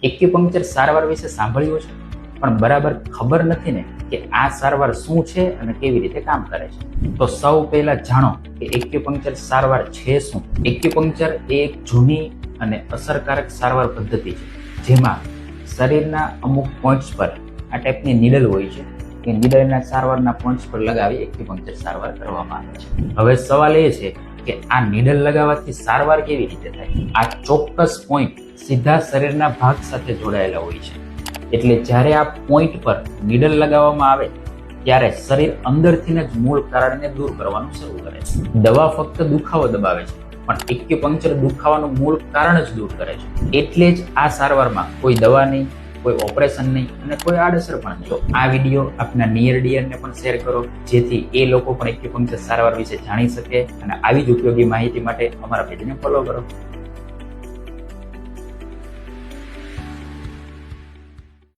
Acupuncture સારવાર વિશે સાંભળ્યું છે, પણ બરાબર ખબર નથી ને કે આ સારવાર શું છે અને કેવી રીતે કામ કરે છે. તો સૌ પહેલા જાણો કે એક્યુપંક્ચર સારવાર છે શું. એક્યુપંક્ચર એ એક જૂની અને અસરકારક સારવાર પદ્ધતિ છે, જેમાં શરીરના અમુક પોઈન્ટ્સ પર આ ટાઈપની નીડલ હોય છે. એ નીડલના સારવારના પોઈન્ટ્સ પર લગાવી એક્યુપંક્ચર સારવાર કરવામાં આવે છે. હવે સવાલ એ છે કે આ નીડલ લગાવવાથી સારવાર કેવી રીતે થાય. આ ચોક્કસ પોઈન્ટ સીધા શરીરના ભાગ સાથે જોડાયેલા હોય છે. એટલે જ્યારે આ પોઈન્ટ પર નીડલ લગાવવામાં આવે ત્યારે શરીર અંદરથી જ મૂળ કારણને દૂર કરવાનું શરૂ કરે છે. દવા ફક્ત દુખાવો દબાવે છે, પણ એક્યુપંક્ચર દુખાવાનું મૂળ કારણ જ દૂર કરે છે. એટલે જ આ સારવારમાં કોઈ દવા નહીં, કોઈ ઓપરેશન નહીં અને કોઈ આડઅસર પણ નહીં. તો આ વિડીયો આપના નિયર ડિયરને પણ શેર કરો, જેથી એ લોકો પણ એક્યુપંક્ચર સારવાર વિશે જાણી શકે. અને આવી જ ઉપયોગી માહિતી માટે અમારા પેજને ફોલો કરો.